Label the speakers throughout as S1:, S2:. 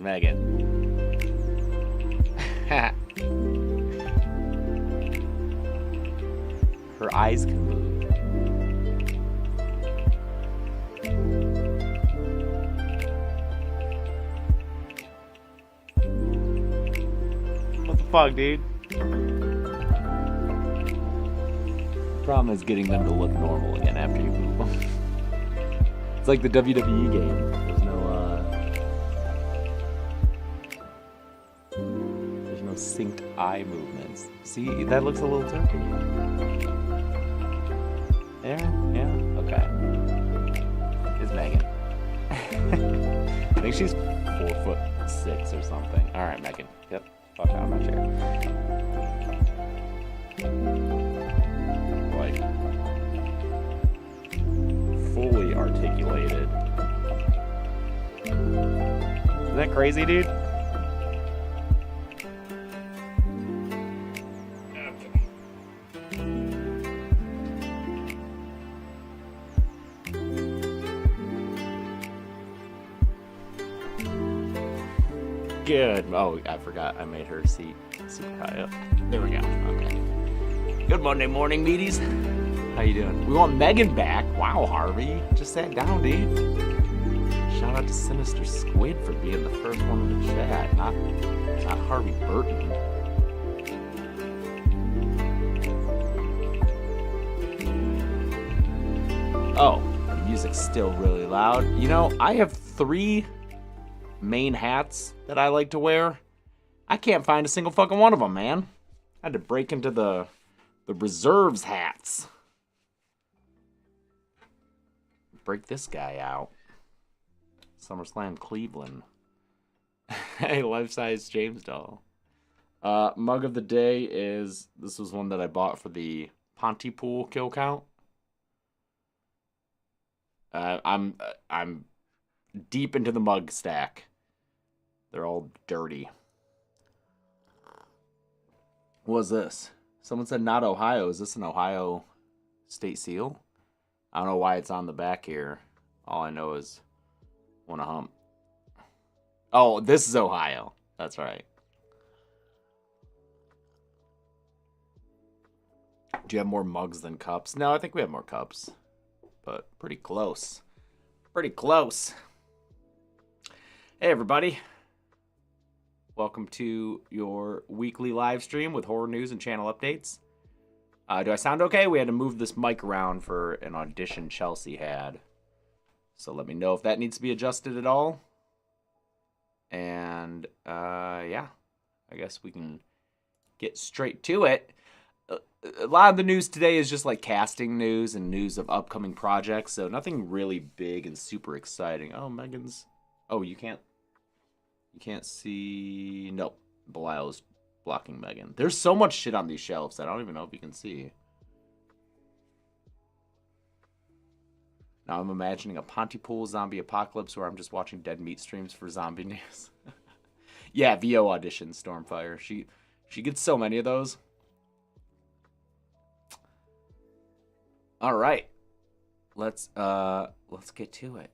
S1: Megan. Her eyes can move. What the fuck, dude? The problem is getting them to look normal again after you move them. It's like the WWE game. There's no synced eye movements. See, that looks a little turkey. There? Yeah? Okay. Is Megan. I think she's 4'6" or something. Alright, Megan. Yep. Fuck out of my chair. Like, fully articulated. Isn't that crazy, dude? Good. Oh, I forgot. I made her seat super high up. There we go. Okay. Good Monday morning, meaties. How you doing? We want Megan back. Wow, Harvey. Just sat down, dude. Shout out to Sinister Squid for being the first one in the chat. Not Harvey Burton. Oh, the music's still really loud. You know, I have 3 main hats that I like to wear. I can't find a single fucking one of them, man. I had to break into the reserves hats. Break this guy out. SummerSlam Cleveland. Hey, life-size James doll. Mug of the day is, this was one that I bought for the Pontypool kill count. I'm deep into the mug stack. They're all dirty. What was this? Someone said not Ohio. Is this an Ohio state seal? I don't know why it's on the back here. All I know is wanna hump. Oh, this is Ohio. That's right. Do you have more mugs than cups? No, I think we have more cups. But pretty close. Pretty close. Hey, everybody. Welcome to your weekly live stream with horror news and channel updates. Do I sound okay? We had to move this mic around for an audition Chelsea had. So let me know if that needs to be adjusted at all. And, yeah. I guess we can get straight to it. A lot of the news today is just like casting news and news of upcoming projects. So nothing really big and super exciting. Oh, Megan's... Oh, you can't see... Nope. Belial's blocking Megan. There's so much shit on these shelves that I don't even know if you can see. Now I'm imagining a Pontypool zombie apocalypse where I'm just watching dead meat streams for zombie news. Yeah, VO audition, Stormfire. She gets so many of those. All right. Let's get to it.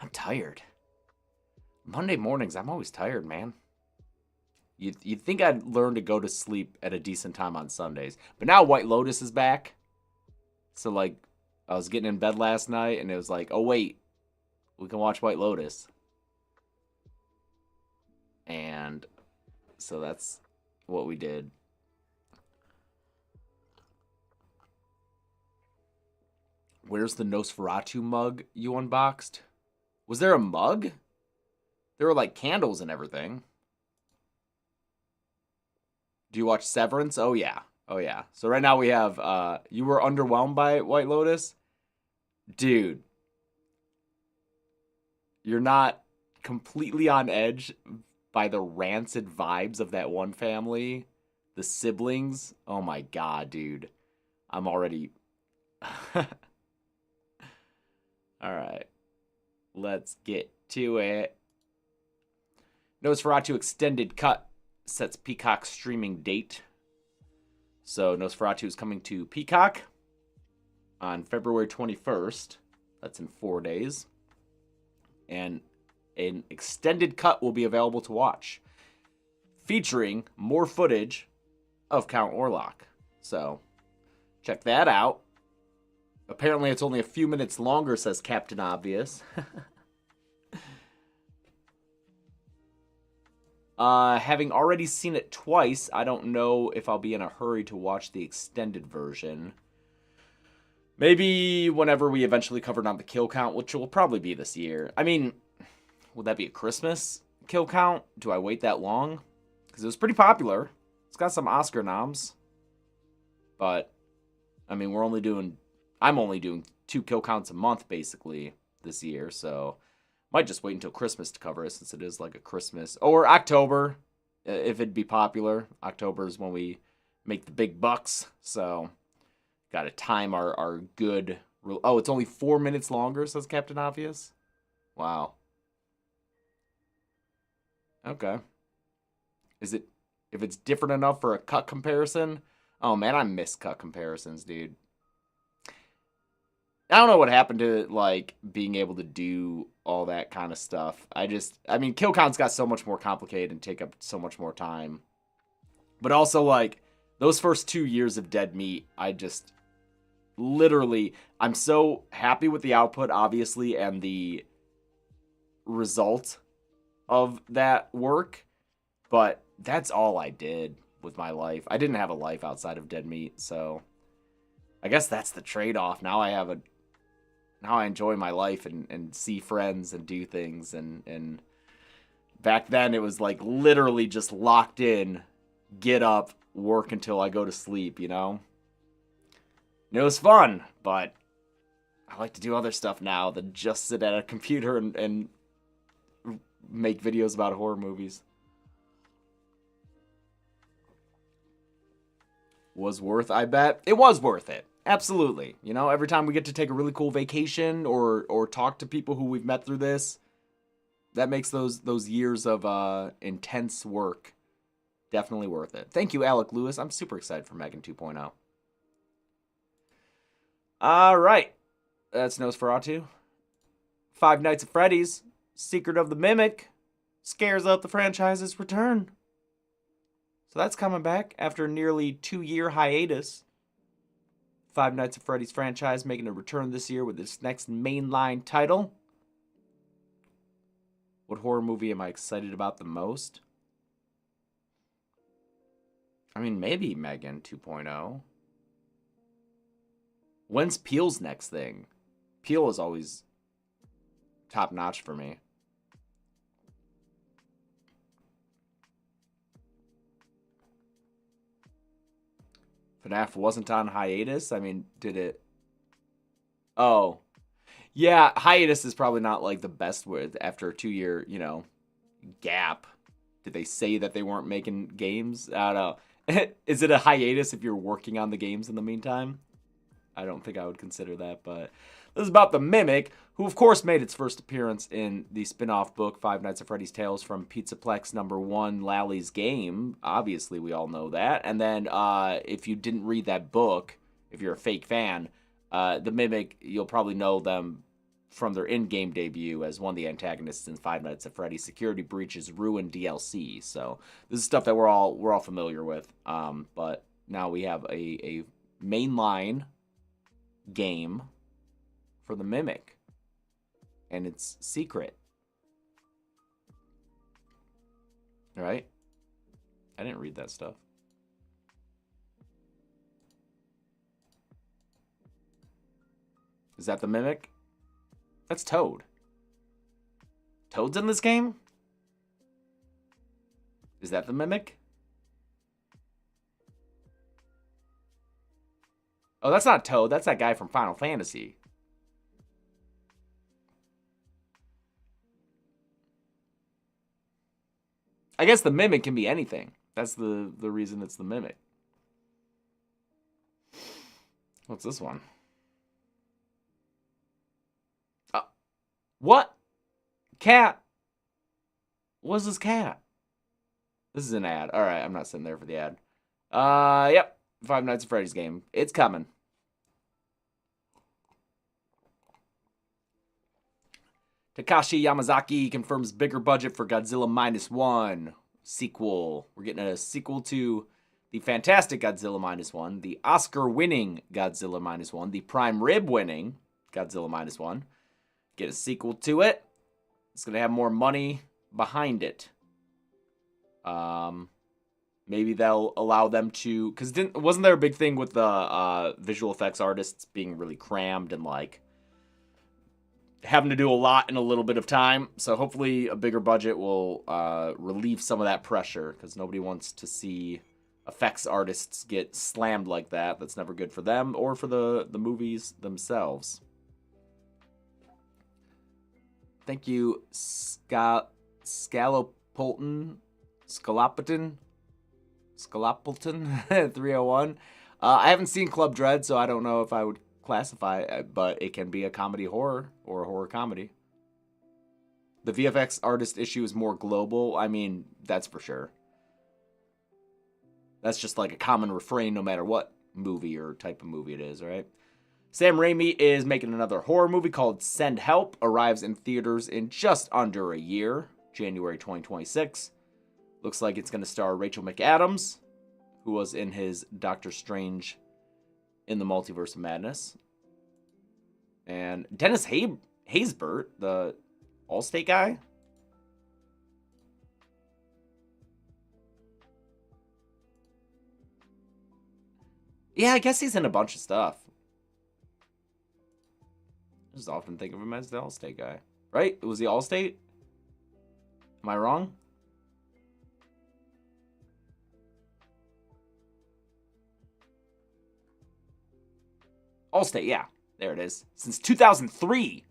S1: I'm tired. Monday mornings, I'm always tired, man. You'd think I'd learn to go to sleep at a decent time on Sundays. But now White Lotus is back. So, like, I was getting in bed last night, and it was like, oh, wait. We can watch White Lotus. And so that's what we did. Where's the Nosferatu mug you unboxed? Was there a mug? There were, like, candles and everything. Do you watch Severance? Oh, yeah. Oh, yeah. So right now we have, you were underwhelmed by White Lotus? Dude. You're not completely on edge by the rancid vibes of that one family. The siblings. Oh, my God, dude. I'm already... Alright. Let's get to it. Nosferatu Extended Cut sets Peacock's streaming date. So Nosferatu is coming to Peacock on February 21st. That's in 4 days. And an extended cut will be available to watch, featuring more footage of Count Orlok. So, check that out. Apparently, it's only a few minutes longer, says Captain Obvious. Having already seen it twice, I don't know if I'll be in a hurry to watch the extended version. Maybe whenever we eventually cover down the kill count, which will probably be this year. I mean, would that be a Christmas kill count? Do I wait that long? Because it was pretty popular. It's got some Oscar noms. But, I mean, I'm only doing 2 kill counts a month, basically, this year. So, might just wait until Christmas to cover it, since it is like a Christmas. Or October, if it'd be popular. October is when we make the big bucks. So, got to time our good... Oh, it's only 4 minutes longer, says Captain Obvious? Wow. Okay. If it's different enough for a cut comparison? Oh, man, I miss cut comparisons, dude. I don't know what happened to, like, being able to do all that kind of stuff. I mean, kill counts got so much more complicated and take up so much more time. But also, like, those first 2 years of Dead Meat, I just... Literally, I'm so happy with the output, obviously, and the result of that work, but that's all I did with my life. I didn't have a life outside of Dead Meat, so I guess that's the trade-off. Now I enjoy my life and see friends and do things, and back then it was like literally just locked in, get up, work until I go to sleep, you know? And it was fun, but I like to do other stuff now than just sit at a computer and make videos about horror movies. Was worth, I bet. It was worth it. Absolutely. You know, every time we get to take a really cool vacation or talk to people who we've met through this, that makes those years of intense work definitely worth it. Thank you, Alec Lewis. I'm super excited for Megan 2.0. All right. That's Nosferatu. Five Nights at Freddy's, Secret of the Mimic, scares up the franchise's return. So that's coming back after a nearly 2-year hiatus. Five Nights at Freddy's franchise making a return this year with its next mainline title. What horror movie am I excited about the most? I mean, maybe Megan 2.0. When's Peele's next thing? Peele is always top notch for me. FNAF wasn't on hiatus? I mean, did it... Oh. Yeah, hiatus is probably not, like, the best word after a 2-year, you know, gap. Did they say that they weren't making games? I don't know. Is it a hiatus if you're working on the games in the meantime? I don't think I would consider that, but... This is about the Mimic, who of course made its first appearance in the spin-off book, Five Nights at Freddy's Tales from Pizzaplex #1, Lally's Game. Obviously, we all know that. And then, if you didn't read that book, if you're a fake fan, the Mimic, you'll probably know them from their in-game debut as one of the antagonists in Five Nights at Freddy's Security Breach's Ruin DLC. So, this is stuff that we're all familiar with. But now we have a mainline game for the Mimic, and it's secret. Right? I didn't read that stuff. Is that the Mimic? That's Toad. Toad's in this game? Is that the Mimic? Oh, that's not Toad. That's that guy from Final Fantasy. I guess the Mimic can be anything. That's the reason it's the Mimic. What's this one? What? Cat? What's this cat? This is an ad. Alright, I'm not sitting there for the ad. Yep. Five Nights at Freddy's game. It's coming. Takashi Yamazaki confirms bigger budget for Godzilla Minus One sequel. We're getting a sequel to the fantastic Godzilla Minus One, the Oscar-winning Godzilla Minus One, the Prime Rib-winning Godzilla Minus One. Get a sequel to it. It's going to have more money behind it. Maybe they'll allow them to... Because wasn't there a big thing with the visual effects artists being really crammed and, like, having to do a lot in a little bit of time? So hopefully a bigger budget will relieve some of that pressure, because nobody wants to see effects artists get slammed like that. That's never good for them or for the movies themselves. Thank you, Scalopolton 301. I haven't seen Club Dread, so I don't know if I would classify it, but it can be a comedy horror or a horror comedy. The VFX artist issue is more global. I mean, that's for sure. That's just like a common refrain no matter what movie or type of movie it is, right? Sam Raimi is making another horror movie called Send Help. Arrives in theaters in just under a year, January 2026. Looks like it's going to star Rachel McAdams, who was in his Doctor Strange in the Multiverse of Madness. And Dennis Haysbert, the Allstate guy. Yeah, I guess he's in a bunch of stuff. I just often think of him as the Allstate guy. Right? Was he Allstate? Am I wrong? Allstate, yeah. There it is. Since 2003.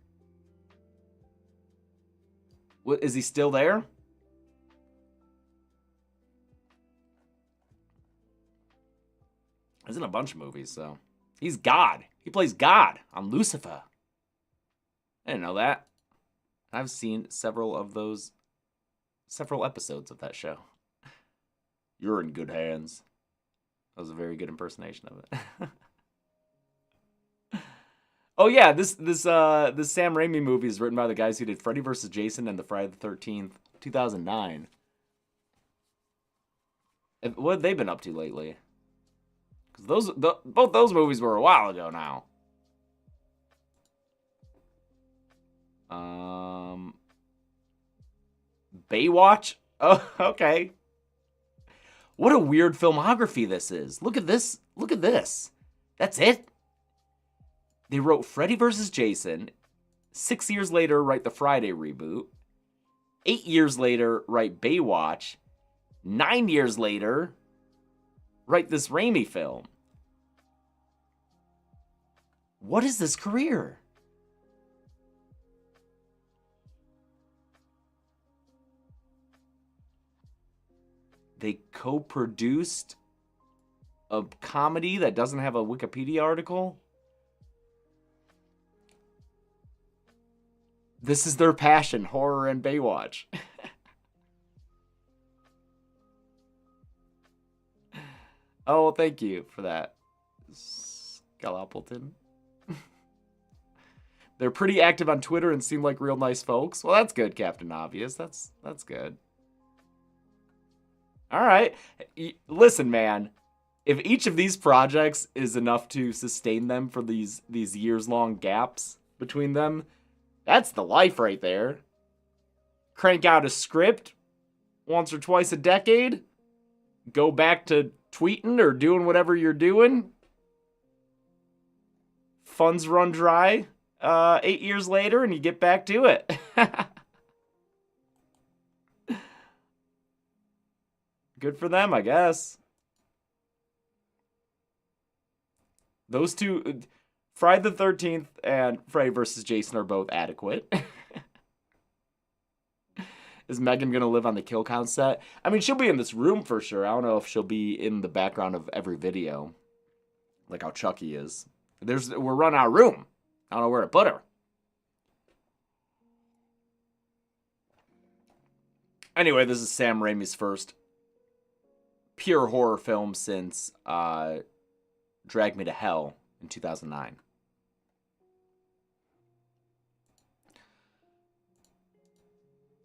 S1: What, is he still there? He's in a bunch of movies, so. He's God. He plays God on Lucifer. I didn't know that. I've seen several episodes of that show. You're in good hands. That was a very good impersonation of it. Oh yeah, this Sam Raimi movie is written by the guys who did Freddy vs. Jason and the Friday the 13th, 2009. What have they been up to lately? Because both those movies were a while ago now. Baywatch? Oh, okay. What a weird filmography this is. Look at this. Look at this. That's it? They wrote Freddy vs. Jason. 6 years later, write the Friday reboot. 8 years later, write Baywatch. 9 years later, write this Raimi film. What is this career? They co-produced a comedy that doesn't have a Wikipedia article. This is their passion, horror and Baywatch. Oh, thank you for that, Scalappleton. They're pretty active on Twitter and seem like real nice folks. Well, that's good, Captain Obvious. That's good. All right. Listen, man. If each of these projects is enough to sustain them for these years-long gaps between them, that's the life right there. Crank out a script once or twice a decade. Go back to tweeting or doing whatever you're doing. Funds run dry 8 years later and you get back to it. Good for them, I guess. Those two, Friday the 13th and Freddy vs. Jason are both adequate. Is Megan going to live on the kill count set? I mean, she'll be in this room for sure. I don't know if she'll be in the background of every video. Like how Chucky is. We're running out of room. I don't know where to put her. Anyway, this is Sam Raimi's first pure horror film since Drag Me to Hell in 2009.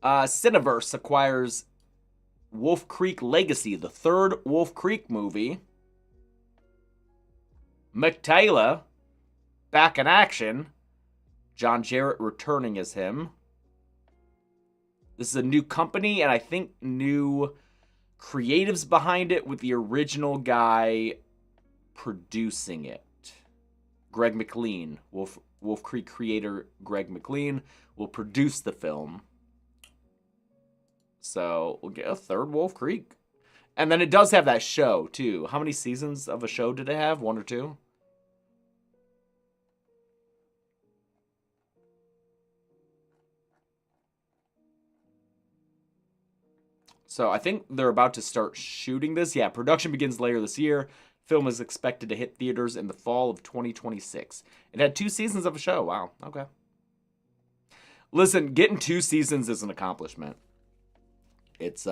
S1: Cineverse acquires Wolf Creek Legacy, the third Wolf Creek movie. McTaylor back in action. John Jarrett returning as him. This is a new company, and I think new creatives behind it, with the original guy producing it. Greg McLean, Wolf Creek creator Greg McLean, will produce the film. So we'll get a third Wolf Creek. And then it does have that show, too. How many seasons of a show did it have? 1 or 2? So I think they're about to start shooting this. Yeah, production begins later this year. Film is expected to hit theaters in the fall of 2026. It had 2 seasons of a show. Wow, okay. Listen, getting 2 seasons is an accomplishment. It's,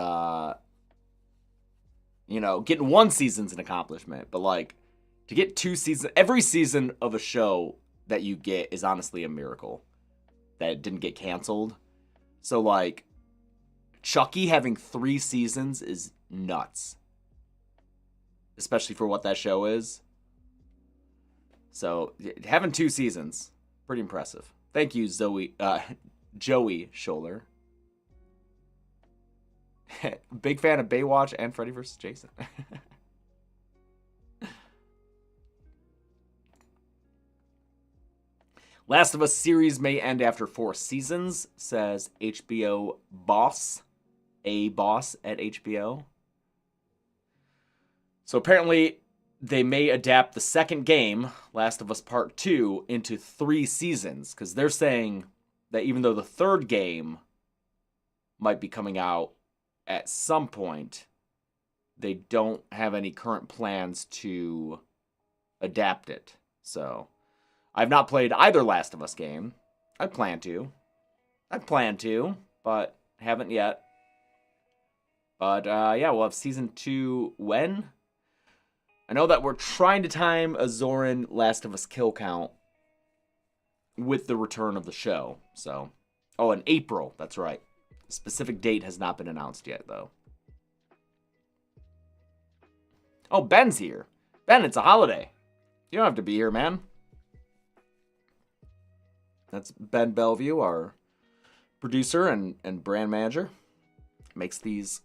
S1: getting 1 season's an accomplishment. But, like, to get 2 seasons, every season of a show that you get is honestly a miracle that it didn't get canceled. So, like, Chucky having 3 seasons is nuts. Especially for what that show is. So, having 2 seasons, pretty impressive. Thank you, Joey Scholler. Big fan of Baywatch and Freddy vs. Jason. Last of Us series may end after 4 seasons, says HBO boss. A boss at HBO. So apparently they may adapt the second game, Last of Us Part 2, into 3 seasons. Because they're saying that even though the third game might be coming out at some point, they don't have any current plans to adapt it. So I've not played either Last of Us game. I plan to, but haven't yet. But yeah, we'll have season 2 when? I know that we're trying to time a Zoran Last of Us kill count with the return of the show. So, in April, that's right. A specific date has not been announced yet, though. Oh, Ben's here. Ben, it's a holiday. You don't have to be here, man. That's Ben Bellevue, our producer and brand manager. Makes these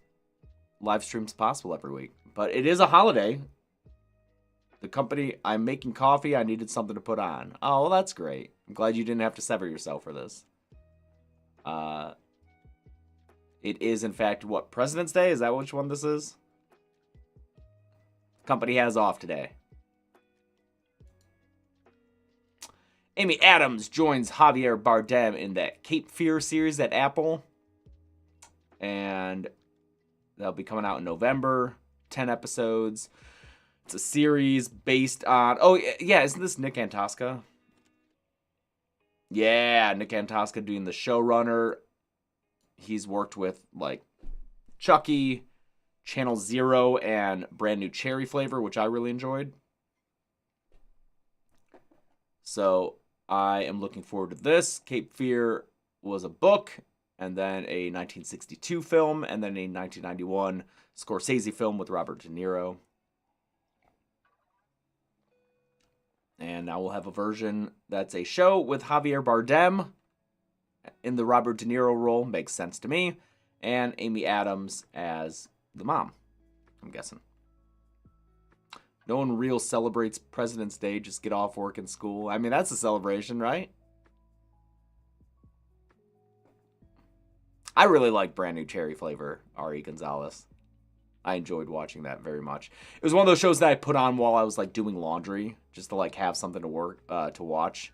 S1: live streams possible every week. But it is a holiday. The company, I'm making coffee. I needed something to put on. Oh, well, that's great. I'm glad you didn't have to sever yourself for this. It is, in fact, what, President's Day? Is that which one this is? Company has off today. Amy Adams joins Javier Bardem in that Cape Fear series at Apple. And that'll be coming out in November. 10 episodes. It's a series based on... Oh, yeah, isn't this Nick Antosca? Yeah, Nick Antosca doing the showrunner. He's worked with, like, Chucky, Channel Zero, and Brand New Cherry Flavor, which I really enjoyed. So, I am looking forward to this. Cape Fear was a book, and then a 1962 film, and then a 1991 Scorsese film with Robert De Niro. And now we'll have a version that's a show with Javier Bardem in the Robert De Niro role. Makes sense to me. And Amy Adams as the mom, I'm guessing. No one real celebrates President's Day. Just get off work and school. I mean, that's a celebration, right? I really like Brand New Cherry Flavor, R.E. Gonzalez. I enjoyed watching that very much. It was one of those shows that I put on while I was, like, doing laundry, just to, like, have something to watch.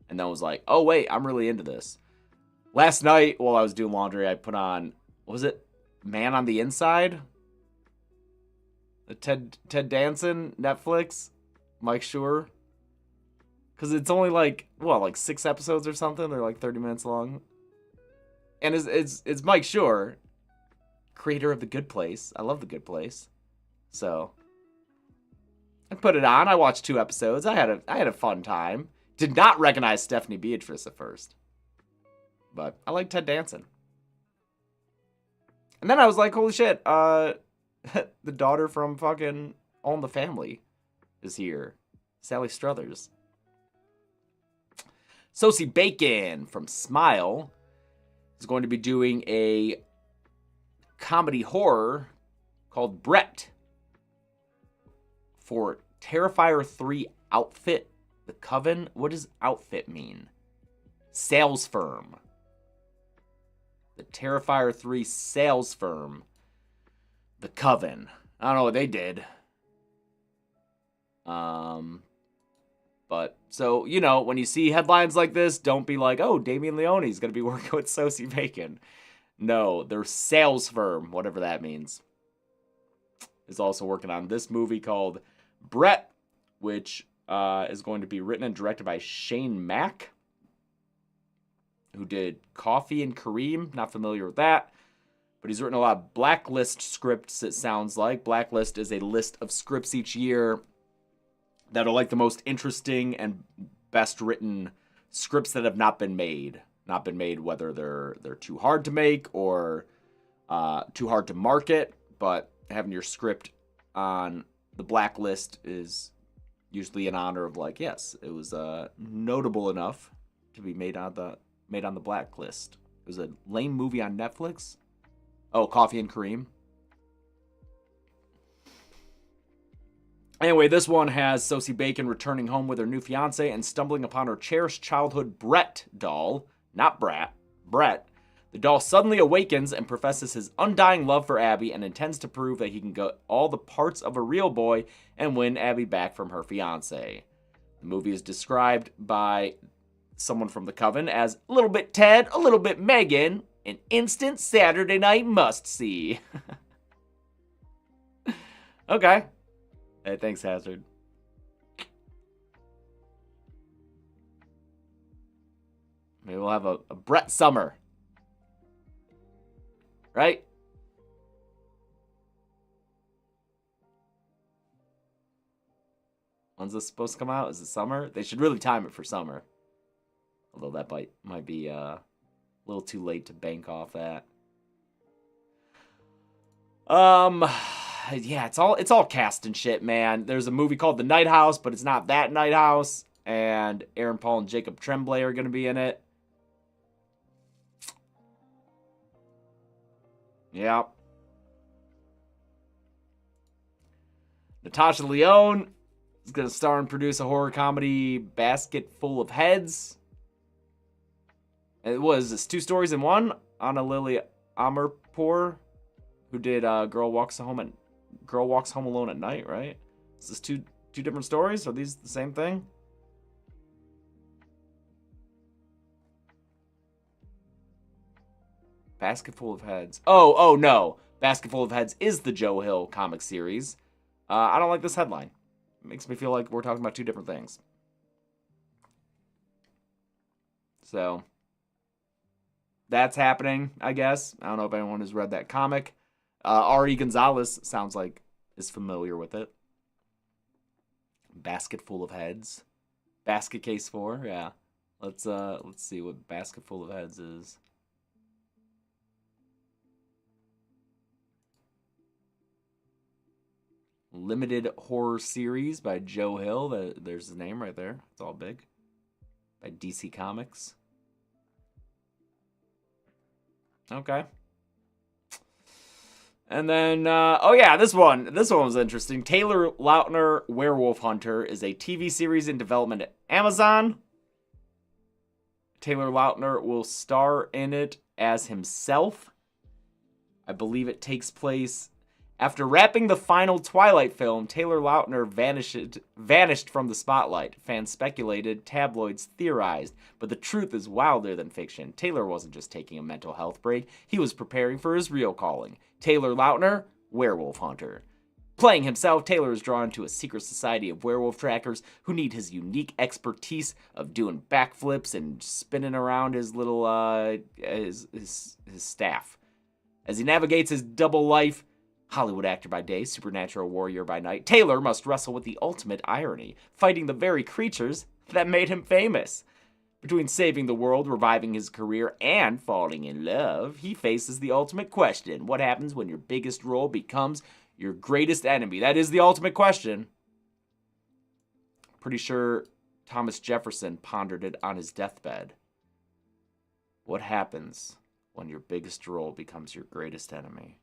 S1: And then was like, oh, wait, I'm really into this. Last night, while I was doing laundry, I put on, what was it? Man on the Inside? The Ted Danson, Netflix, Mike Schur. Because it's only, like, 6 episodes or something? They're, like, 30 minutes long. And it's Mike Schur, creator of The Good Place. I love The Good Place. So I put it on. I watched 2 episodes. I had a fun time. Did not recognize Stephanie Beatrice at first. But I like Ted Danson. And then I was like, holy shit, the daughter from fucking All in the Family is here. Sally Struthers. Sosie Bacon from Smile is going to be doing a comedy horror called Brett for Terrifier 3 Outfit. The Coven? What does outfit mean? Sales firm. The Terrifier 3 sales firm. The Coven. I don't know what they did. But, so, you know, when you see headlines like this, don't be like, oh, Damien Leone's going to be working with Sosie Bacon. No, their sales firm, whatever that means, is also working on this movie called Brett, which is going to be written and directed by Shane Mack, who did Coffee and Kareem. Not familiar with that, but he's written a lot of Blacklist scripts, it sounds like. Blacklist is a list of scripts each year that are like the most interesting and best written scripts that have not been made. Not been made, whether they're too hard to make or too hard to market, but having your script on the Blacklist is usually in honor of, like, yes, it was notable enough to be made on the Blacklist. It was a lame movie on Netflix. Oh, Coffee and Kareem. Anyway, this one has Sosie Bacon returning home with her new fiancé and stumbling upon her cherished childhood Brett doll. Not Brat. Brett. The doll suddenly awakens and professes his undying love for Abby and intends to prove that he can get all the parts of a real boy and win Abby back from her fiancé. The movie is described by someone from the Coven as a little bit Ted, a little bit Megan, an instant Saturday night must-see. Okay. Hey, thanks, Hazard. Maybe we'll have a Brett summer. Right? When's this supposed to come out? Is it summer? They should really time it for summer. Although that might be a little too late to bank off that. Yeah, it's all cast and shit, man. There's a movie called The Night House, but it's not that Night House. And Aaron Paul and Jacob Tremblay are going to be in it. Yeah. Natasha Lyonne is going to star and produce a horror comedy, Basketful of Heads. It was this 2 stories in one. Anna Lily Amirpour, who did Girl Walks Home Alone at Night, right? Is this two different stories? Are these the same thing? Basketful of Heads. Oh no. Basketful of Heads is the Joe Hill comic series. I don't like this headline. It makes me feel like we're talking about 2 different things. So, that's happening, I guess. I don't know if anyone has read that comic. R.E. Gonzalez sounds like is familiar with it. Basketful of Heads. Basket Case 4, yeah. Let's see what Basketful of Heads is. Limited horror series by Joe Hill. There's his name right there. It's all big. By DC Comics. Okay. And then, oh yeah, this one was interesting. Taylor Lautner, Werewolf Hunter, is a TV series in development at Amazon. Taylor Lautner will star in it as himself. I believe it takes place after wrapping the final Twilight film. Taylor Lautner vanished from the spotlight. Fans speculated, tabloids theorized, but the truth is wilder than fiction. Taylor wasn't just taking a mental health break, he was preparing for his real calling. Taylor Lautner, Werewolf Hunter. Playing himself, Taylor is drawn to a secret society of werewolf trackers who need his unique expertise of doing backflips and spinning around his little his staff. As he navigates his double life, Hollywood actor by day, supernatural warrior by night, Taylor must wrestle with the ultimate irony, fighting the very creatures that made him famous. Between saving the world, reviving his career, and falling in love, he faces the ultimate question. What happens when your biggest role becomes your greatest enemy? That is the ultimate question. Pretty sure Thomas Jefferson pondered it on his deathbed. What happens when your biggest role becomes your greatest enemy?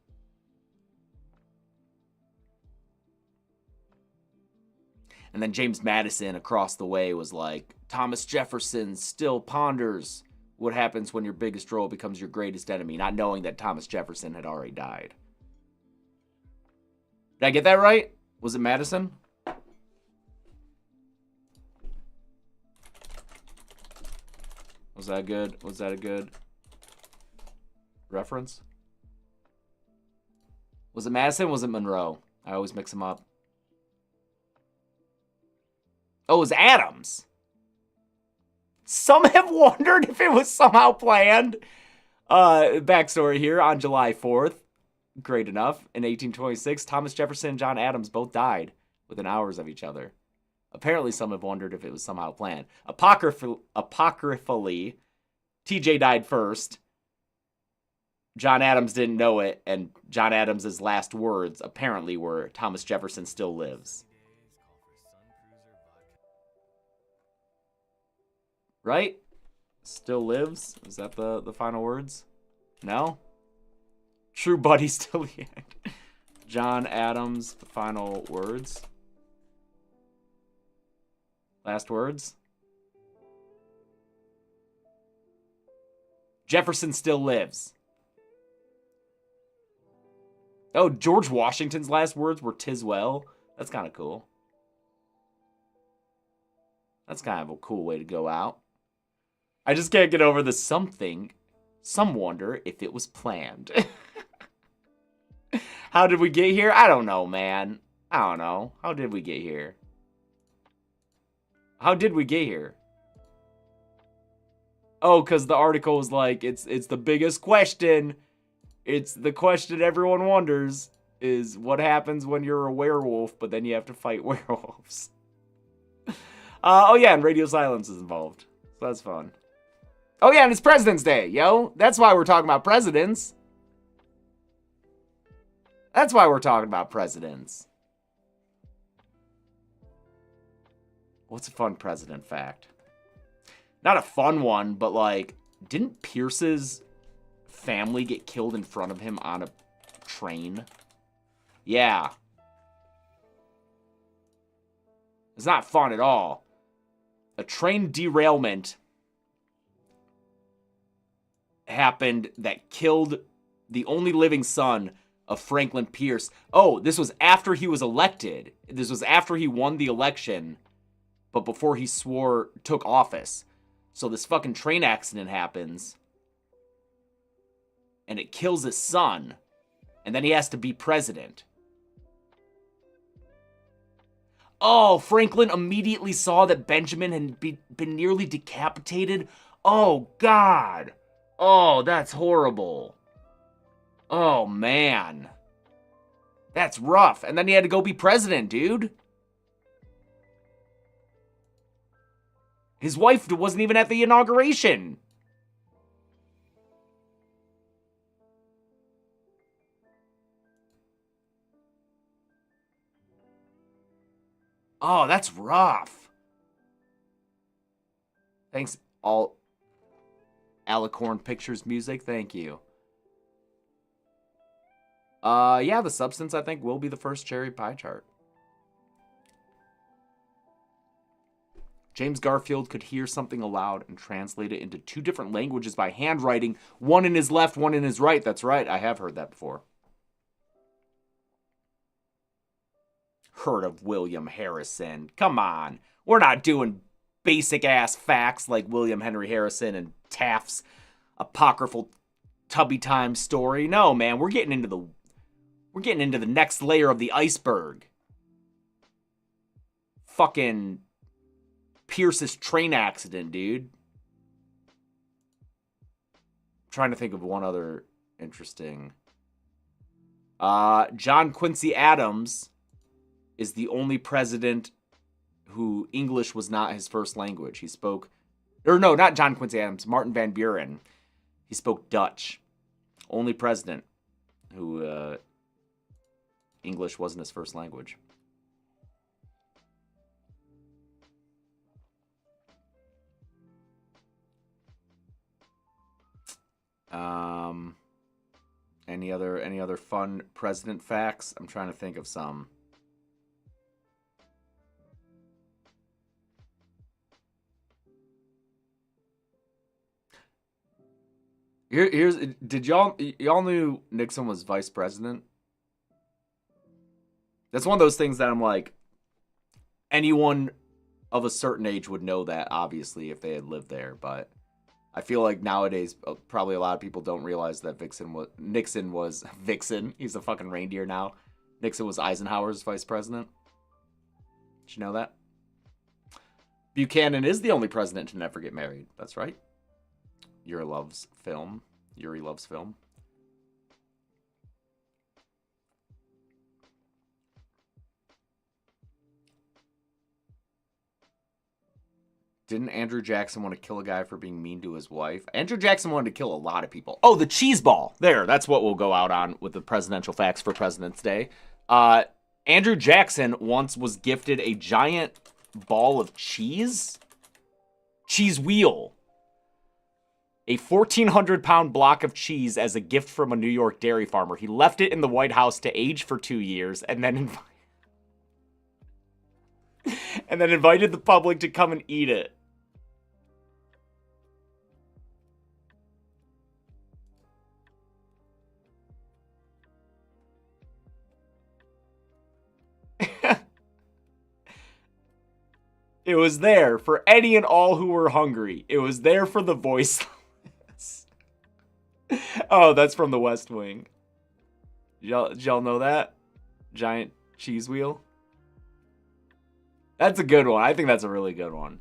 S1: And then James Madison across the way was like, Thomas Jefferson still ponders what happens when your biggest role becomes your greatest enemy, not knowing that Thomas Jefferson had already died. Did I get that right? Was it Madison? Was that good? Was that a good reference? Was it Madison? Was it Monroe? I always mix them up. Oh, it was Adams. Some have wondered if it was somehow planned. Backstory here. On July 4th, great enough, in 1826, Thomas Jefferson and John Adams both died within hours of each other. Apparently, some have wondered if it was somehow planned. Apocryphally, TJ died first. John Adams didn't know it, and John Adams' last words apparently were, Thomas Jefferson still lives. Right? Still lives? Is that the final words? No? True buddy still here. John Adams, the final words. Last words. Jefferson still lives. Oh, George Washington's last words were "'tis well." That's kind of cool. That's kind of a cool way to go out. I just can't get over the something. Some wonder if it was planned. How did we get here? I don't know, man. I don't know. How did we get here? How did we get here? Oh, because the article was like, it's the biggest question. It's the question everyone wonders is what happens when you're a werewolf, but then you have to fight werewolves. Oh, yeah, and Radio Silence is involved. So that's fun. Oh, yeah, and it's President's Day, yo. That's why we're talking about presidents. That's why we're talking about presidents. What's a fun president fact? Not a fun one, but like, didn't Pierce's family get killed in front of him on a train? Yeah. It's not fun at all. A train derailment happened that killed the only living son of Franklin Pierce. Oh, this was after he was elected. This was after he won the election, but before he took office. So this fucking train accident happens, and it kills his son, and then he has to be president. Oh, Franklin immediately saw that Benjamin had been nearly decapitated. Oh, God. Oh, that's horrible. Oh, man. That's rough. And then he had to go be president, dude. His wife wasn't even at the inauguration. Oh, that's rough. Thanks, all Alicorn Pictures music. Thank you. Yeah, The Substance, I think, will be the first cherry pie chart. James Garfield could hear something aloud and translate it into 2 different languages by handwriting, one in his left, one in his right. That's right, I have heard that before. Heard of William Harrison. Come on. We're not doing basic-ass facts like William Henry Harrison and Taft's apocryphal Tubby Time story. No, man, we're getting into the next layer of the iceberg. Fucking Pierce's train accident, dude. I'm trying to think of one other interesting. John Quincy Adams is the only president who English was not his first language. He spoke Or no, not John Quincy Adams. Martin Van Buren. He spoke Dutch. Only president who English wasn't his first language. Any other fun president facts? I'm trying to think of some. Did y'all knew Nixon was vice president? That's one of those things that I'm like, anyone of a certain age would know that, obviously, if they had lived there, but I feel like nowadays probably a lot of people don't realize that Nixon was Vixen. He's a fucking reindeer now. Nixon was Eisenhower's vice president. Did you know that? Buchanan is the only president to never get married. That's right. Yuri loves film. Didn't Andrew Jackson want to kill a guy for being mean to his wife? Andrew Jackson wanted to kill a lot of people. Oh, the cheese ball. There, that's what we'll go out on with the presidential facts for President's Day. Andrew Jackson once was gifted a giant ball of cheese wheel. A 1,400-pound block of cheese as a gift from a New York dairy farmer. He left it in the White House to age for 2 years and then invited the public to come and eat it. It was there for any and all who were hungry. It was there for the voiceless. Oh, that's from the West Wing. Did y'all know that? Giant cheese wheel? That's a good one. I think that's a really good one.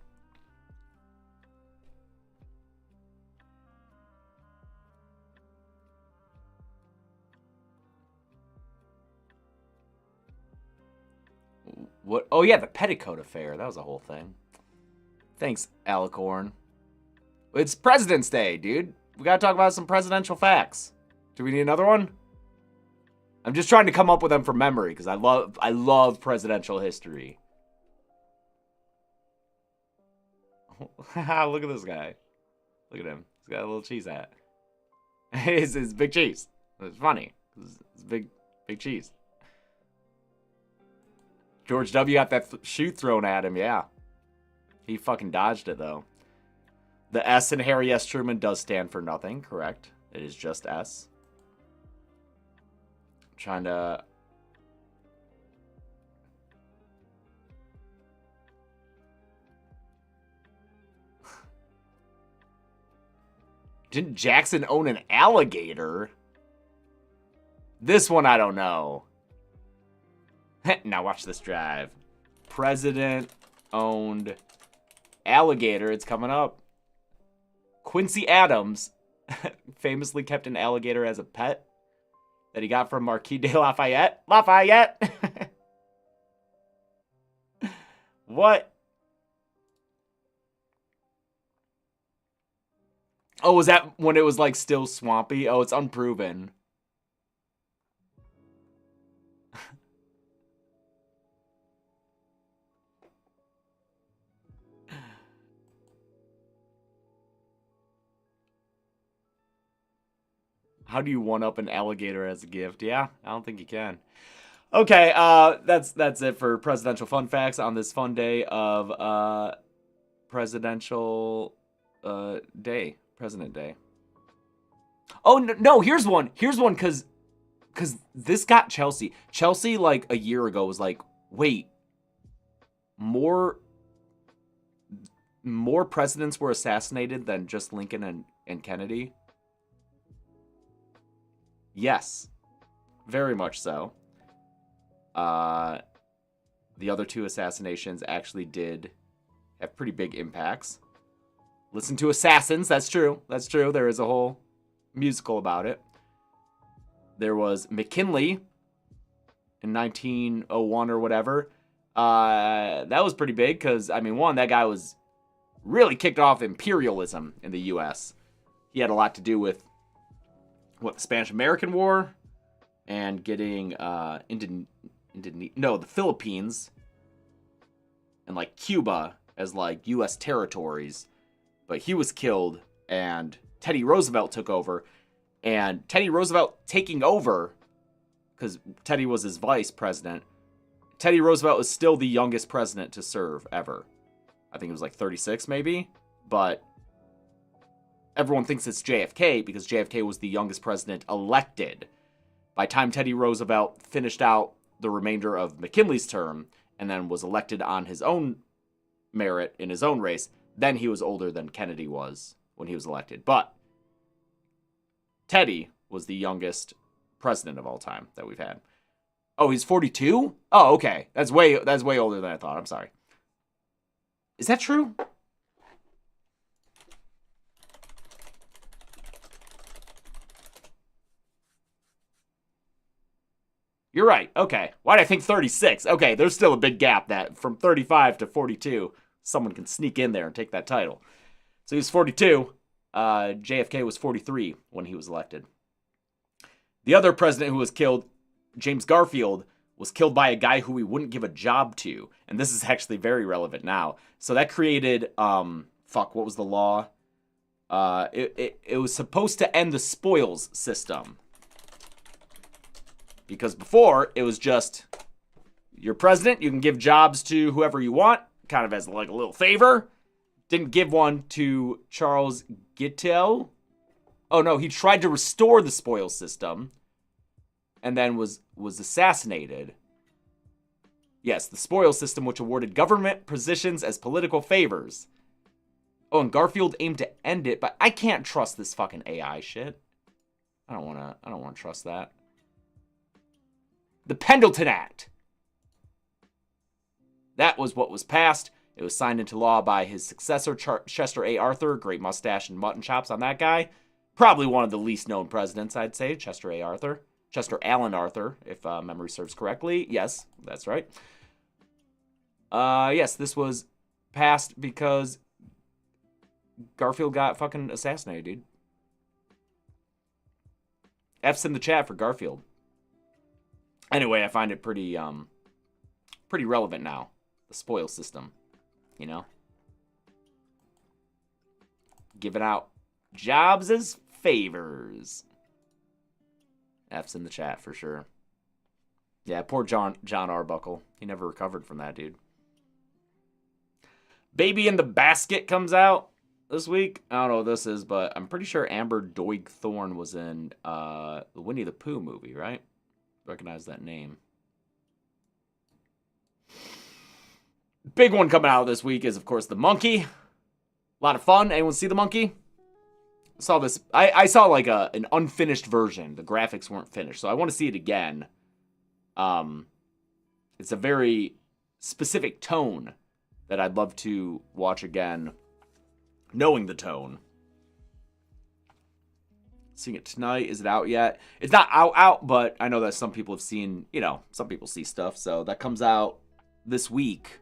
S1: What? Oh, yeah, the Petticoat Affair. That was a whole thing. Thanks, Alicorn. It's President's Day, dude. We gotta talk about some presidential facts. Do we need another one? I'm just trying to come up with them from memory because I love presidential history. Look at this guy. Look at him. He's got a little cheese hat. It's big cheese. It's funny. It's big cheese. George W. got that shoe thrown at him, yeah. He fucking dodged it, though. The S in Harry S. Truman does stand for nothing, correct? It is just S. I'm trying to... Didn't Jackson own an alligator? This one I don't know. Now watch this drive. President owned alligator. It's coming up. Quincy Adams famously kept an alligator as a pet that he got from Marquis de Lafayette. Lafayette! What? Oh, was that when it was like still swampy? Oh, it's unproven. How do you one-up an alligator as a gift? Yeah, I don't think you can. Okay, that's it for presidential fun facts on this fun day of presidential day. President Day. Oh, no, here's one. Here's one because this got Chelsea. Chelsea, like, a year ago was like, wait, more presidents were assassinated than just Lincoln and Kennedy? Yes, very much so. The other two assassinations actually did have pretty big impacts. Listen to Assassins, that's true. That's true. There is a whole musical about it. There was McKinley in 1901 or whatever. That was pretty big because, I mean, one, that guy was really kicked off imperialism in the U.S. He had a lot to do with, the Spanish-American War and getting the Philippines and, like, Cuba as, like, U.S. territories. But he was killed, and Teddy Roosevelt took over. And Teddy Roosevelt taking over, because Teddy was his vice president, Teddy Roosevelt is still the youngest president to serve ever. I think it was like 36 maybe, but everyone thinks it's JFK because JFK was the youngest president elected. By the time Teddy Roosevelt finished out the remainder of McKinley's term and then was elected on his own merit in his own race, then he was older than Kennedy was when he was elected. But Teddy was the youngest president of all time that we've had. Oh, he's 42? Oh, okay. That's way older than I thought. I'm sorry. Is that true? You're right. Okay. Why did I think 36? Okay, there's still a big gap that from 35 to 42, someone can sneak in there and take that title. So he was 42. JFK was 43 when he was elected. The other president who was killed, James Garfield, was killed by a guy who he wouldn't give a job to. And this is actually very relevant now. So that created, what was the law? It was supposed to end the spoils system. Because before, it was just, you're president, you can give jobs to whoever you want, kind of as like a little favor. Didn't give one to Charles Guiteau. Oh no, he tried to restore the spoils system and then was assassinated. Yes, the spoils system, which awarded government positions as political favors. Oh, and Garfield aimed to end it, but I can't trust this fucking AI shit. I don't wanna trust that. The Pendleton Act. That was what was passed. It was signed into law by his successor, Chester A. Arthur. Great mustache and mutton chops on that guy. Probably one of the least known presidents, I'd say, Chester A. Arthur. Chester Alan Arthur, if memory serves correctly. Yes, that's right. Yes, this was passed because Garfield got fucking assassinated, dude. F's in the chat for Garfield. Anyway, I find it pretty relevant now. The spoil system, you know? Giving out jobs as favors. F's in the chat for sure. Yeah, poor John Arbuckle. He never recovered from that, dude. Baby in the Basket comes out this week. I don't know what this is, but I'm pretty sure Amber Doig Thorne was in the Winnie the Pooh movie, right? Recognize that name. Big one coming out this week is, of course, The Monkey. A lot of fun. Anyone see The Monkey? Saw this. I saw like an unfinished version. The graphics weren't finished, so I want to see it again. It's a very specific tone that I'd love to watch again, knowing the tone. Seeing it tonight. Is it out yet? It's not out, but I know that some people have seen, some people see stuff, so that comes out this week.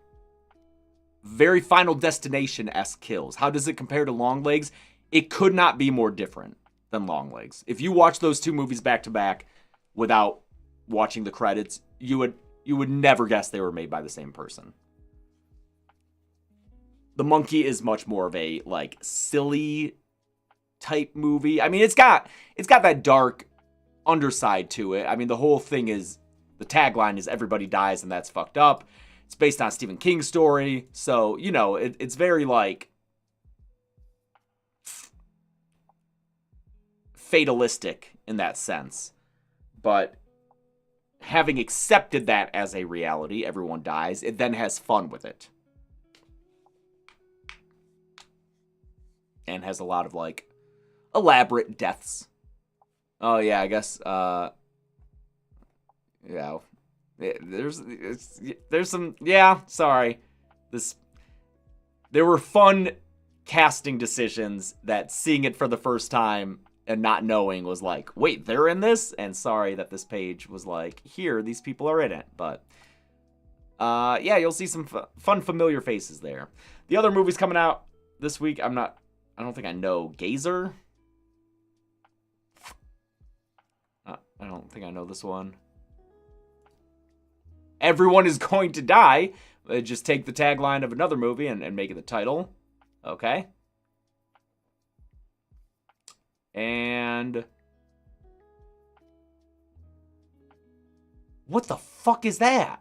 S1: Very Final Destination-esque kills. How does it compare to Longlegs? It could not be more different than Longlegs. If you watch those two movies back to back without watching the credits, you would never guess they were made by the same person. The Monkey is much more of a like silly type movie. I mean, it's got that dark underside to it. I mean, the whole thing is, the tagline is everybody dies and that's fucked up. It's based on a Stephen King story, so it's very like fatalistic in that sense. But having accepted that as a reality, everyone dies, it then has fun with it. And has a lot of like elaborate deaths. Oh yeah, I guess yeah. There's some, yeah, sorry. There were fun casting decisions that seeing it for the first time and not knowing was like, wait, they're in this? And sorry that this page was like, here, these people are in it. But yeah, you'll see some fun familiar faces there. The other movies coming out this week. I don't think I know. Gazer? I don't think I know this one. Everyone is going to die. Just take the tagline of another movie and make it the title. Okay. And... what the fuck is that?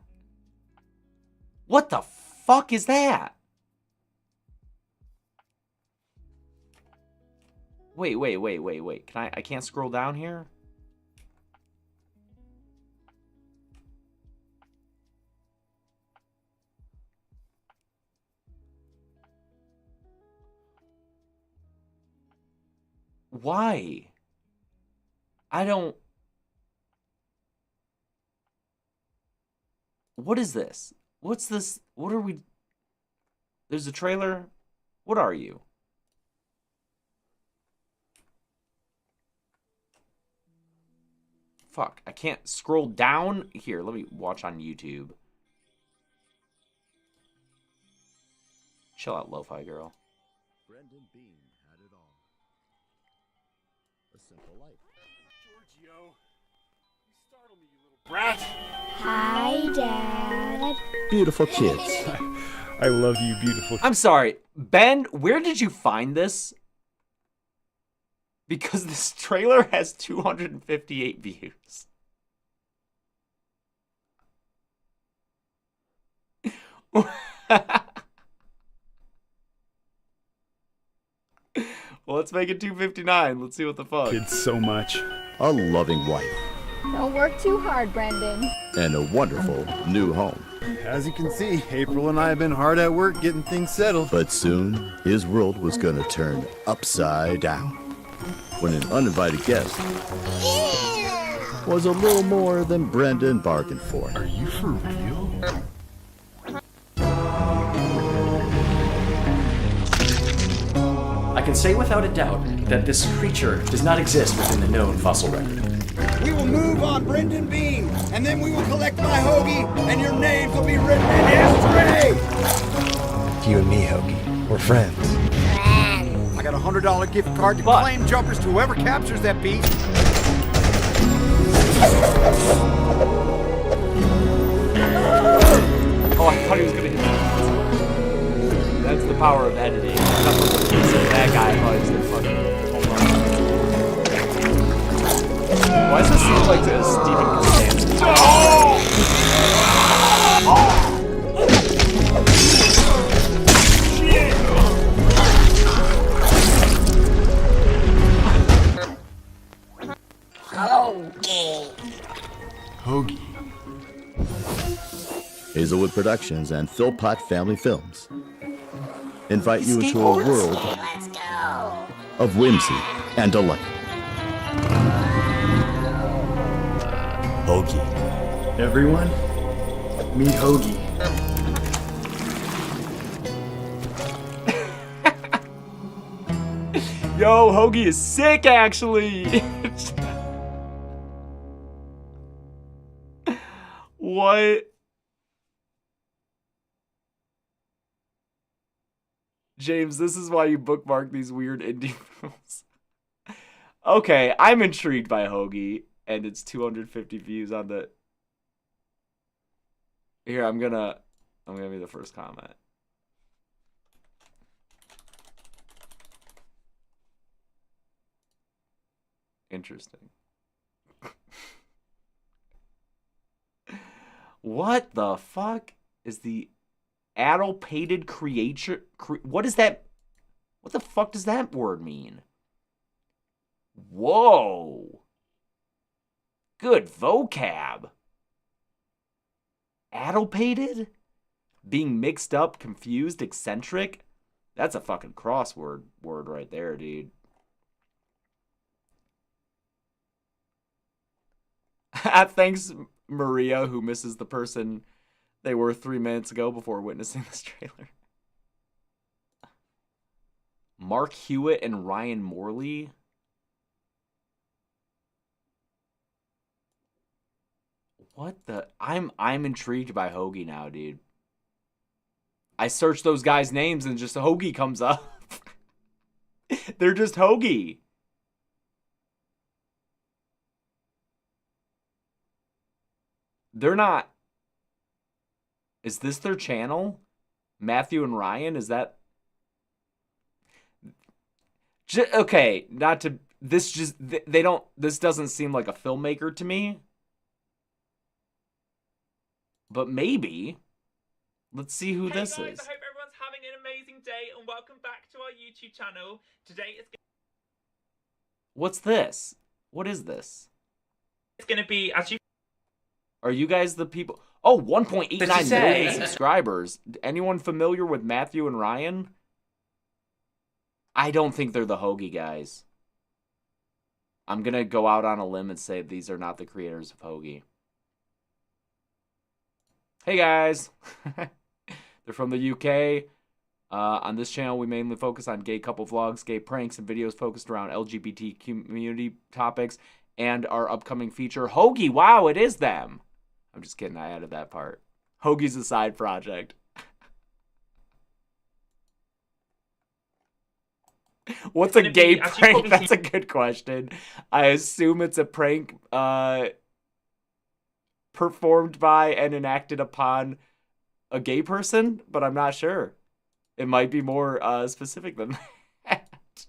S1: What the fuck is that? Wait. I can't scroll down here? Why? I don't... what is this? What's this? What are we... there's a trailer? What are you? Fuck, I can't scroll down. Here, let me watch on YouTube. Chill out, lo-fi girl.
S2: Brendan Bean had it all. A simple life.
S3: Giorgio, you startled me, you little brat.
S4: Hi, Dad.
S2: Beautiful kids.
S3: I love you, beautiful.
S1: I'm sorry, Ben, where did you find this? Because this trailer has 258 views. Well, let's make it 259. Let's see what the fuck.
S3: Kids so much.
S2: A loving wife.
S4: Don't work too hard, Brendan.
S2: And a wonderful new home.
S5: As you can see, April and I have been hard at work getting things settled.
S2: But soon, his world was gonna turn upside down. When an uninvited guest was a little more than Brendan bargained for.
S3: Are you for real?
S6: I can say without a doubt that this creature does not exist within the known fossil record.
S7: We will move on Brendan Bean, and then we will collect my Hoagie, and your names will be written in history!
S8: You and me, Hoagie. We're friends.
S7: I got a $100 gift card to
S1: But-
S7: claim jumpers to whoever captures that beast.
S1: Oh, I thought he was gonna hit me. That's the power of editing. That guy was the fucking home run. Why does this look like a Steven Costanza?
S5: Hoagie.
S2: Hazelwood Productions and Philpott Family Films invite you into a world of whimsy and delight.
S8: Hoagie.
S6: Everyone, meet Hoagie.
S1: Yo, Hoagie is sick, actually. What? James, this is why you bookmark these weird indie films. Okay, I'm intrigued by Hoagie, and it's 250 views on the... Here, I'm gonna be the first comment. Interesting. What the fuck is the addle-pated creature? What is that? What the fuck does that word mean? Whoa. Good vocab. Addle-pated? Being mixed up, confused, eccentric? That's a fucking crossword word right there, dude. Thanks, Maria, who misses the person they were 3 minutes ago before witnessing this trailer. Mark Hewitt and Ryan Morley. What the? I'm intrigued by Hoagie now, dude. I searched those guys' names and just Hoagie comes up. They're just Hoagie. They're not. Is this their channel? Matthew and Ryan? Is that... Okay, not to... This just... They don't... This doesn't seem like a filmmaker to me. But maybe. Let's see who this
S9: guys,
S1: is.
S9: I hope everyone's having an amazing day and welcome back to our YouTube channel. Today
S1: What's this? What is this?
S9: it's going to be, as you...
S1: Are you guys the people... Oh, 1.89 million subscribers. Anyone familiar with Matthew and Ryan? I don't think they're the Hoagie guys. I'm going to go out on a limb and say these are not the creators of Hoagie. Hey guys. They're from the UK. On this channel, we mainly focus on gay couple vlogs, gay pranks, and videos focused around LGBT community topics, and our upcoming feature, Hoagie. Wow, it is them. I'm just kidding. I added that part. Hoagie's a side project. What's a gay prank? That's a good question. I assume it's a prank performed by and enacted upon a gay person, but I'm not sure. It might be more specific than that.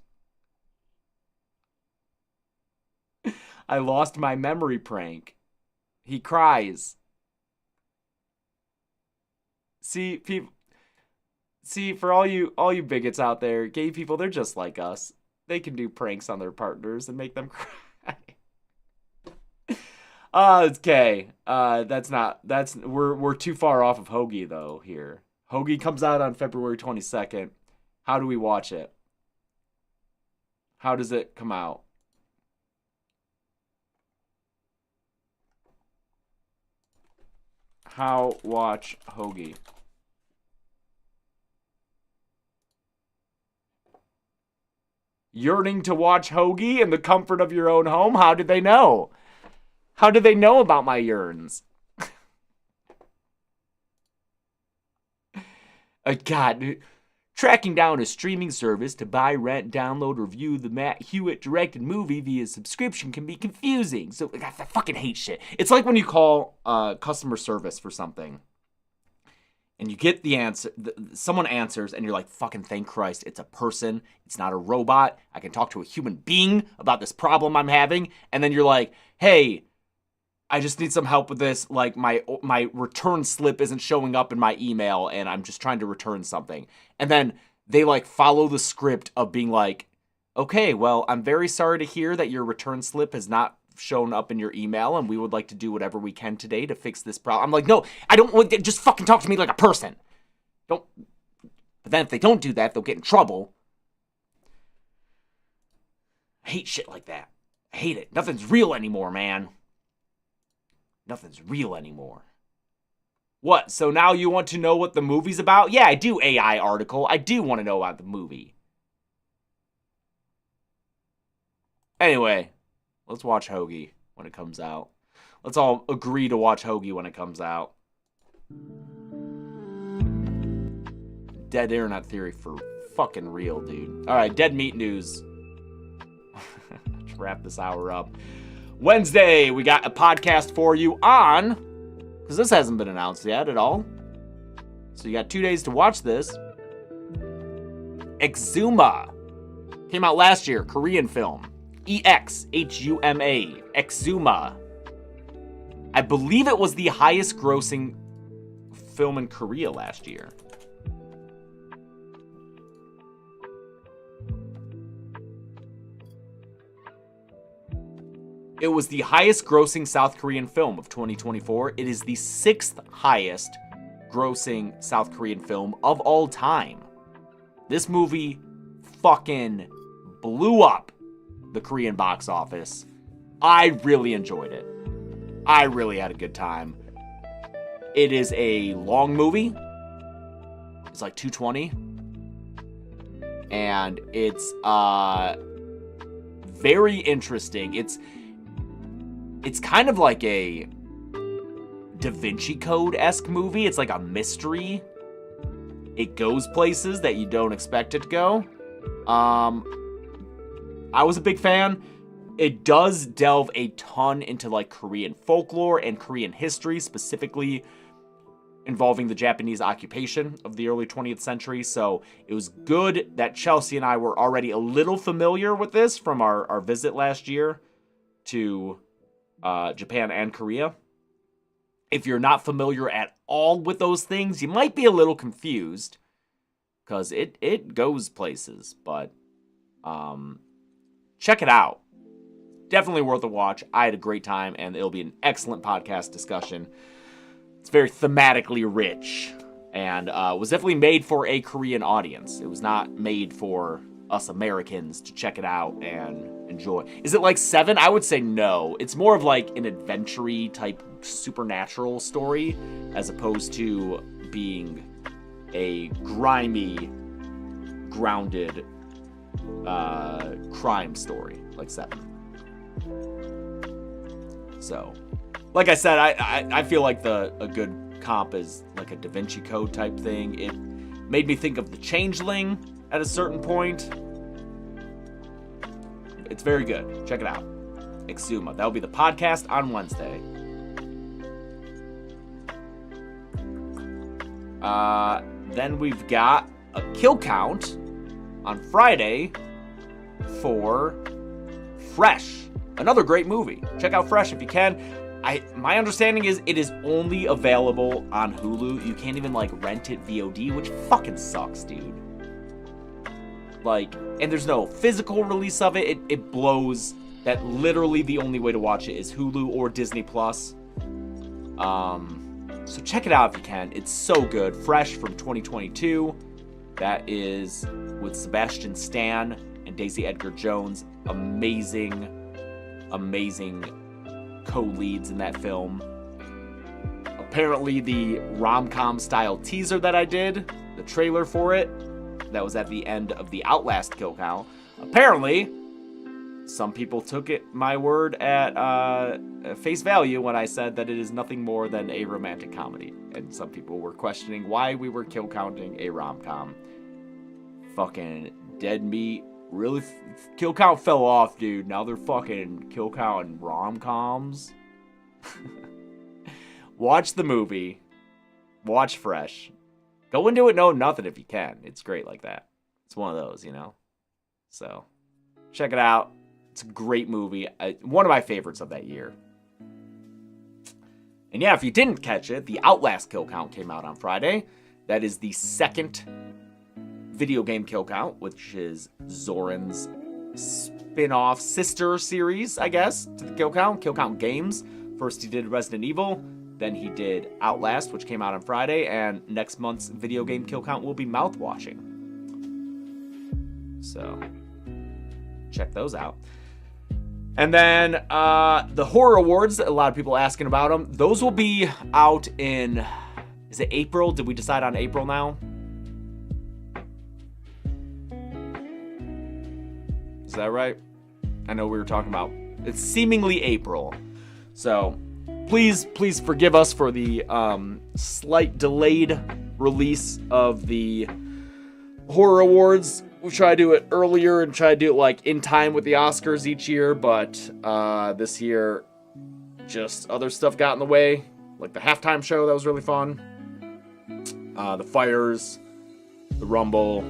S1: I lost my memory prank. He cries. See, people. See, for all you bigots out there, gay people, they're just like us. They can do pranks on their partners and make them cry. It's gay. We're too far off of Hoagie though here. Hoagie comes out on February 22nd. How do we watch it? How does it come out? How watch Hoagie? Yearning to watch Hoagie in the comfort of your own home? How did they know? How did they know about my yearns? God, tracking down a streaming service to buy, rent, download, or view the Matt Hewitt directed movie via subscription can be confusing. So I fucking hate shit. It's like when you call customer service for something and you get the answer, someone answers and you're like, fucking thank Christ, it's a person, it's not a robot. I can talk to a human being about this problem I'm having. And then you're like, hey, I just need some help with this. Like my return slip isn't showing up in my email and I'm just trying to return something. And then they like follow the script of being like, okay, well, I'm very sorry to hear that your return slip has not shown up in your email and we would like to do whatever we can today to fix this problem. I'm like, no, I don't want, just fucking talk to me like a person. Don't. But then if they don't do that, they'll get in trouble. I hate shit like that. I hate it. Nothing's real anymore, man. Nothing's real anymore. What? So now you want to know what the movie's about? Yeah, I do, AI article. I do want to know about the movie. Anyway, let's watch Hoagie when it comes out. Let's all agree to watch Hoagie when it comes out. Dead internet theory for fucking real, dude. Alright, dead meat news. Let's wrap this hour up. Wednesday, we got a podcast for you on, because this hasn't been announced yet at all. So you got 2 days to watch this. Exhuma. Came out last year, Korean film. E-X-H-U-M-A. Exhuma. I believe it was the highest grossing film in Korea last year. It was the highest grossing South Korean film of 2024. It is the 6th highest grossing South Korean film of all time. This movie fucking blew up the Korean box office. I really enjoyed it. I really had a good time. It is a long movie. It's like 220. And it's very interesting. It's kind of like a Da Vinci Code-esque movie. It's like a mystery. It goes places that you don't expect it to go. I was a big fan. It does delve a ton into like Korean folklore and Korean history, specifically involving the Japanese occupation of the early 20th century. So it was good that Chelsea and I were already a little familiar with this from our visit last year to Japan and Korea. If you're not familiar at all with those things, you might be a little confused because it goes places, but check it out. Definitely worth a watch. I had a great time, and it'll be an excellent podcast discussion. It's very thematically rich, and was definitely made for a Korean audience. It was not made for us Americans to check it out and enjoy. Is it like Seven? I would say no. It's more of like an adventure-y type supernatural story, as opposed to being a grimy, grounded crime story like Seven. So, like I said, I feel like a good comp is like a Da Vinci Code type thing. It made me think of The Changeling at a certain point. It's very good. Check it out. Exhuma. That'll be the podcast on Wednesday. Then we've got a kill count on Friday for Fresh. Another great movie. Check out Fresh if you can. My understanding is it is only available on Hulu. You can't even like rent it VOD, which fucking sucks, dude. Like, and there's no physical release of it. It blows that literally the only way to watch it is Hulu or Disney Plus. So check it out if you can. It's so good. Fresh from 2022. That is with Sebastian Stan and Daisy Edgar Jones. Amazing co-leads in that film. Apparently the rom-com style teaser that I did, the trailer for it, that was at the end of the Outlast kill count. Apparently, some people took my word at face value when I said that it is nothing more than a romantic comedy. And some people were questioning why we were kill counting a rom-com. Fucking dead meat. Really, kill count fell off, dude. Now they're fucking kill counting rom-coms. Watch the movie. Watch Fresh. Go into it knowing nothing if you can. It's great like that. It's one of those, you know? So, check it out. It's a great movie. One of my favorites of that year. And yeah, if you didn't catch it, the Outlast kill count came out on Friday. That is the second video game kill count, which is Zoran's spin-off sister series, I guess, to the kill count games. First he did Resident Evil, then he did Outlast, which came out on Friday, and next month's video game kill count will be Mouthwashing. So check those out. And then the horror awards, a lot of people asking about them. Those will be out in, is it April? Did we decide on April now? Is that right? I know we were talking about, it's seemingly April. So please forgive us for the slight delayed release of the horror awards. We try to do it earlier and try to do it like in time with the Oscars each year, but this year just other stuff got in the way, like the halftime show that was really fun, the fires, the Rumble,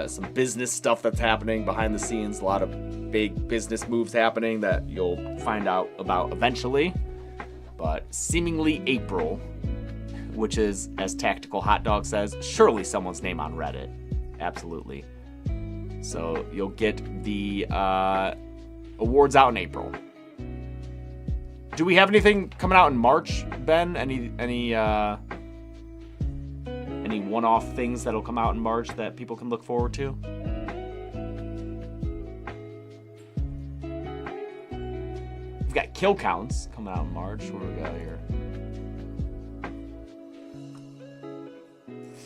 S1: some business stuff that's happening behind the scenes, a lot of big business moves happening that you'll find out about eventually, but seemingly April, which is, as Tactical Hot Dog says, surely someone's name on Reddit. Absolutely. So you'll get the awards out in April. Do we have anything coming out in March, Ben? Any one-off things that'll come out in March that people can look forward to? We've got kill counts coming out in March. What do we got here?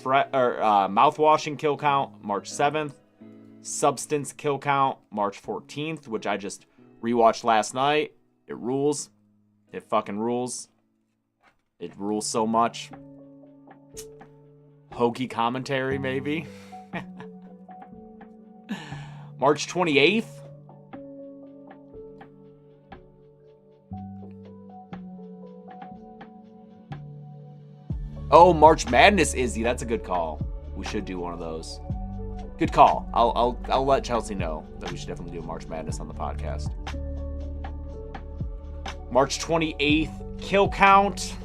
S1: Mouthwashing kill count, March 7th. Substance kill count, March 14th, which I just rewatched last night. It rules. It fucking rules. It rules so much. Hoagie commentary, maybe. March 28th? Oh, March Madness, Izzy. That's a good call. We should do one of those. Good call. I'll let Chelsea know that we should definitely do a March Madness on the podcast. March 28th, kill count.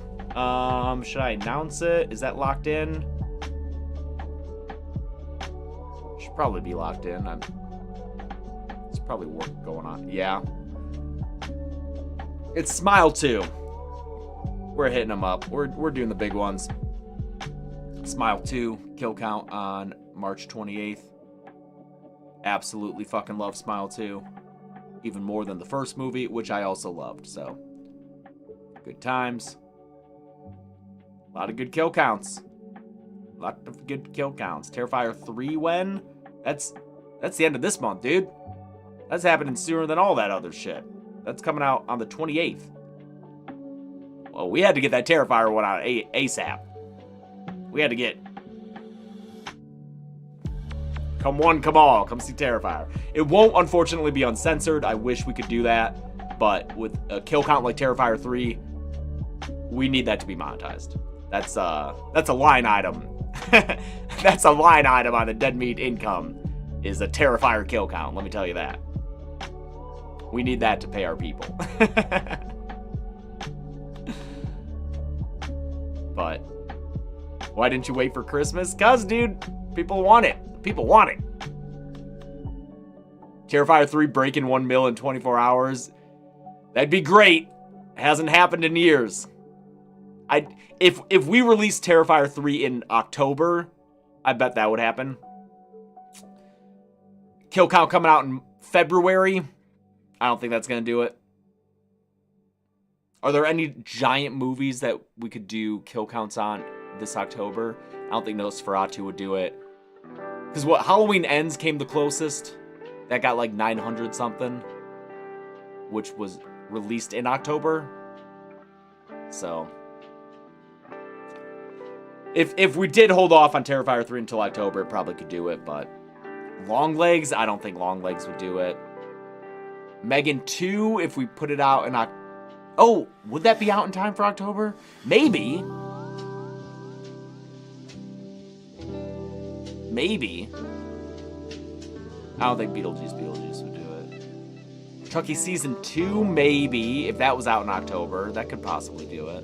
S1: Should I announce it? Is that locked in? Should probably be locked in. There's probably work going on. Yeah. It's Smile 2. We're hitting them up. We're doing the big ones. Smile 2, kill count on March 28th. Absolutely fucking love Smile 2. Even more than the first movie, which I also loved, so. Good times. A lot of good kill counts. A lot of good kill counts. Terrifier 3 when? That's the end of this month, dude. That's happening sooner than all that other shit. That's coming out on the 28th. Well, we had to get that Terrifier one out ASAP. We had to get... Come one, come all. Come see Terrifier. It won't, unfortunately, be uncensored. I wish we could do that. But with a kill count like Terrifier 3, we need that to be monetized. That's a line item. That's a line item on the Dead Meat income, is a Terrifier kill count. Let me tell you that. We need that to pay our people. But why didn't you wait for Christmas? 'Cause, dude, people want it. People want it. Terrifier 3 breaking 1 mil in 24 hours. That'd be great. Hasn't happened in years. If we released Terrifier 3 in October, I bet that would happen. Kill count coming out in February. I don't think that's going to do it. Are there any giant movies that we could do kill counts on this October? I don't think Nosferatu would do it. Because what, Halloween Ends came the closest. That got like 900 something. Which was released in October. So. If we did hold off on Terrifier 3 until October, it probably could do it. But Longlegs, I don't think Longlegs would do it. Megan 2, if we put it out in October. Oh, would that be out in time for October? Maybe. Maybe. I don't think Beetlejuice would do it. Chucky Season 2, maybe. If that was out in October, that could possibly do it.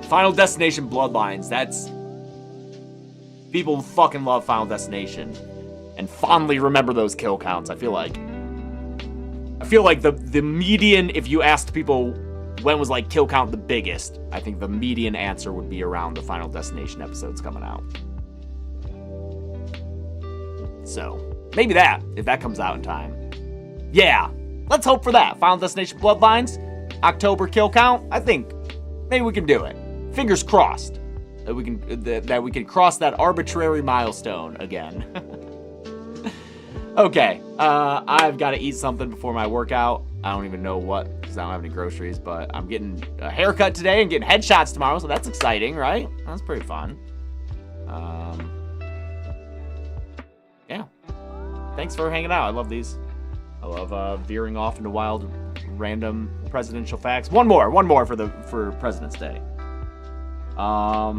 S1: Final Destination Bloodlines, that's... People fucking love Final Destination. And fondly remember those kill counts, I feel like. the median, if you asked people when was like kill count the biggest, I think the median answer would be around the Final Destination episodes coming out. So, maybe that, if that comes out in time. Yeah, let's hope for that. Final Destination Bloodlines, October kill count, I think maybe we can do it. Fingers crossed that we can cross that arbitrary milestone again. Okay, I've got to eat something before my workout. I don't even know what, because I don't have any groceries, but I'm getting a haircut today and getting headshots tomorrow, so that's exciting, right? That's pretty fun. Yeah. Thanks for hanging out. I love these. I love veering off into wild, random presidential facts. One more for President's Day. I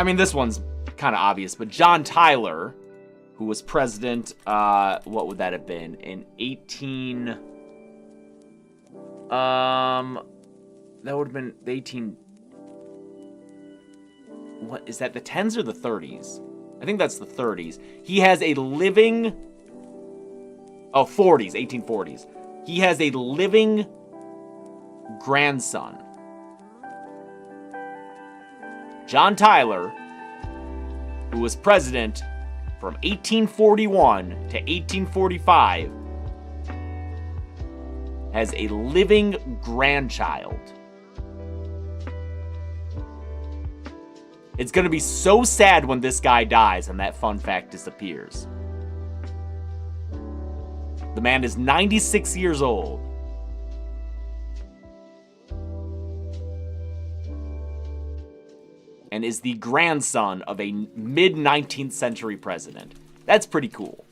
S1: mean, this one's kind of obvious, but John Tyler, who was president, what would that have been? In 18... that would have been the 18... What, is that the 10s or the 30s? I think that's the 30s. He has a living... Oh, 40s, 1840s. He has a living grandson. John Tyler, who was president from 1841 to 1845, has a living grandchild. It's going to be so sad when this guy dies and that fun fact disappears. The man is 96 years old. and is the grandson of a mid-19th century president. That's pretty cool.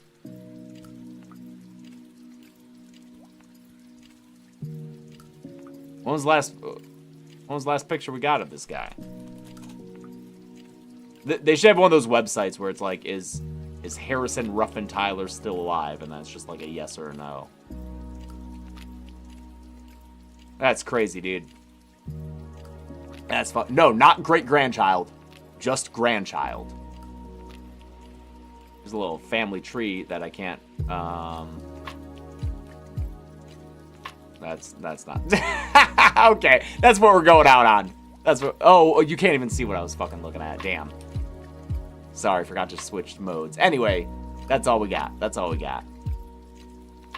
S1: When was the last picture we got of this guy? They should have one of those websites where it's like, is Harrison Ruffin Tyler still alive? And that's just like a yes or a no. That's crazy, dude. That's fun. No, not great-grandchild. Just grandchild. There's a little family tree that I can't, That's not. Okay, that's what we're going out on. That's what, oh, you can't even see what I was fucking looking at. Damn. Sorry, forgot to switch modes. Anyway, that's all we got. That's all we got.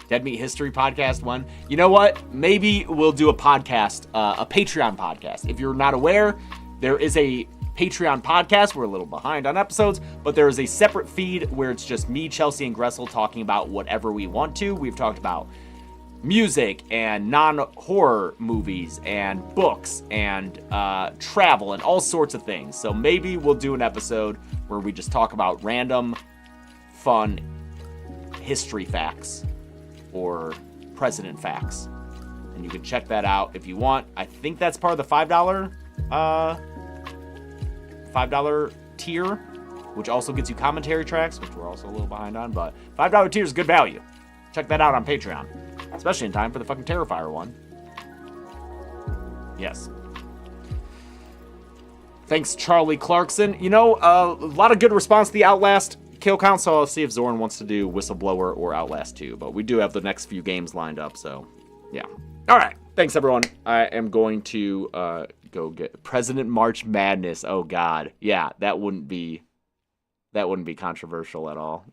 S1: Dead Meat History Podcast 1. You know what? Maybe we'll do a podcast, a Patreon podcast. If you're not aware, there is a Patreon podcast. We're a little behind on episodes, but there is a separate feed where it's just me, Chelsea, and Gressel talking about whatever we want to. We've talked about music and non-horror movies and books and travel and all sorts of things. So maybe we'll do an episode where we just talk about random, fun history facts or president facts. And you can check that out if you want. I think that's part of the $5 tier, which also gets you commentary tracks, which we're also a little behind on, but $5 tier is good value. Check that out on Patreon. Especially in time for the fucking Terrifier one. Yes. Thanks, Charlie Clarkson. You know, a lot of good response to the Outlast kill count, so I'll see if Zoran wants to do Whistleblower or Outlast 2. But we do have the next few games lined up, so yeah. All right. Thanks, everyone. I am going to go get President March Madness. Oh, God. Yeah, that wouldn't be controversial at all.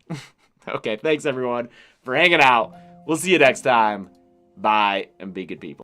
S1: Okay, thanks, everyone, for hanging out. We'll see you next time. Bye, and be good people.